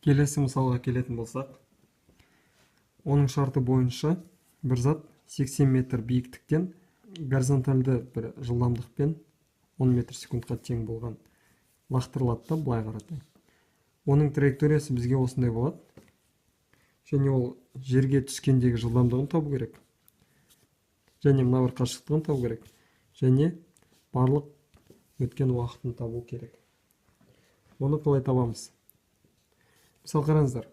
Келесі мысалға келетін болсақ, оның шарты бойынша бір зат 80 метр биіктіктен горизонтальды бір жылдамдықпен 10 метр секундқа тең болған лақтырылады да былай қаратай. Оның траекториясы бізге осындай болады. Және ол жерге түскендегі жылдамдығын табу керек. Және мына бір қашықтығын табу керек. Және барлық өткен уақытын табу керек. Оны қалай табамыз? Мысал қараңыздар,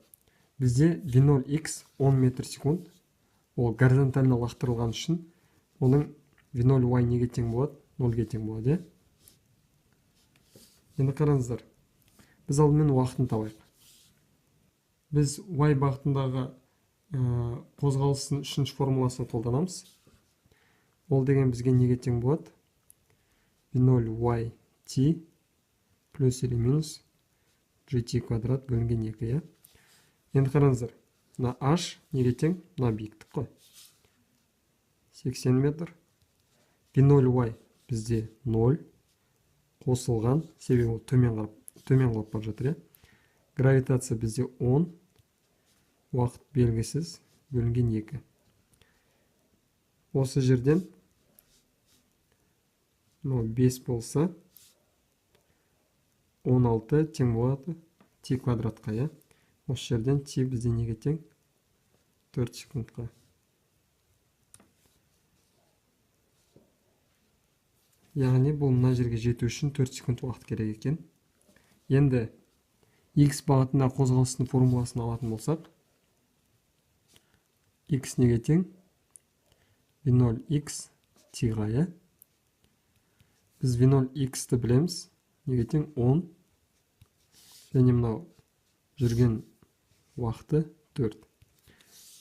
бізде V0x 10 метр секунд, ол горизонтально лақтырылған үшін, оның V0y неге тең болады? 0-ге тең болады. Енді қараңыздар, біз алдымен уақытын табайық. Біз y бағытындағы қозғалыстың үшінші формуласын қолданамыз. Ол деген бізге неге тең болады? V0y t плюс или минус gt квадрат бөлінген 2. Енді қараңыздар, мына h неге тең? Мына биіктік қой. 80 метр. V0y бізде 0 қосылған, себебі ол төмен қалып бара жатыр. Гравитация бізде 10, уақыт белгісіз бөлінген 2. Осы жерден 5 болса 16 тең болады t квадратқа. Осы жерден t бізде неге тең? 4 секундқа. Яғни бұл мына жерге жету үшін 4 секунд уақыт керек екен. Енді x бағытында қозғалыстың формуласын алатын болсақ, x неге тең? V0x t-ға. Біз V0x-ті білеміз. Неге тең? 10. Және мынау жүрген уақыты 4.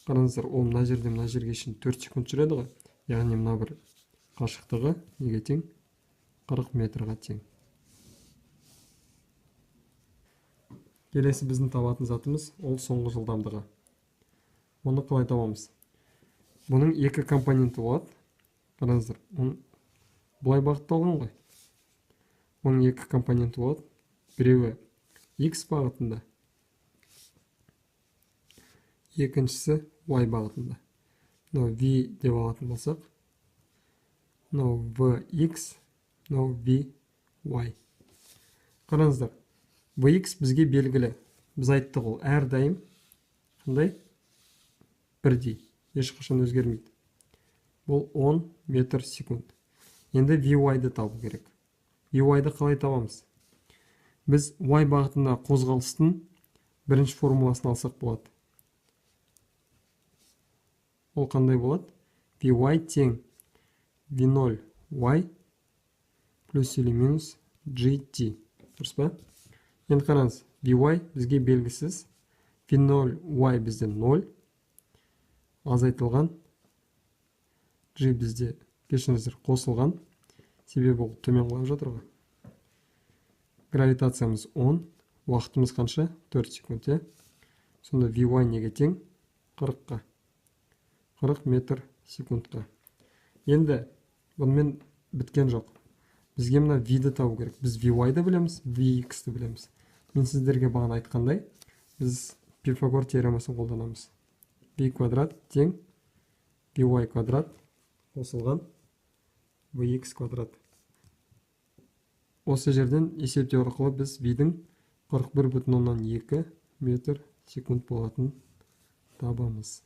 Қараңыздар, ол мына жерге үшін 4 секунд жүреді ғой. Яғни мына бір қашықтығы неге тең? 40 метрға тең. Келесі біздің табатын затымыз ол соңғы жылдамдығы. Оны қалай табамыз? Бұның екі компоненті болады. Қараңыздар, оның бұлай бағытталған ғой. Оның екі компоненті болады. Біреуі x бағытында, екіншісі y бағытында. Мынау v деп алатын болсақ, мынау vx, мынау vy. Қараңыздар, vx бізге белгілі. Біз айттық, ол әрдайым қандай? Бірдей, ешқашан өзгермейді. Бұл 10 метр секунд. Енді vy-ды табу керек. vy-ды қалай табамыз? Біз y бағытында қозғалыстың бірінші формуласын алсақ болады. Ол қандай болады? Vy тең V0y плюс или минус gt. Дұрыс па? Енді қараңыз, Vy бізге белгісіз. V0y бізде 0. Азайтылған. G бізде кешіріңіздер қосылған. Себебі ол төмен қалып жатыр ғой. Гравитациямыз 10. Уақытымыз қанша? 4 секунд. Сонда Vy неге тең? 40-қа. 40 метр секундқа. Енді бұнымен біткен жоқ. Бізге мына v-ді табу керек. Біз Vy-ді білеміз, Vx-ді білеміз. Мен сіздерге бағана айтқандай, біз Пифагор теоремасын қолданамыз. V квадрат тең Vy квадрат қосылған Vx квадрат. Осы жерден есептеу арқылы біз v-дің 41,2 метр секунд болатын табамыз.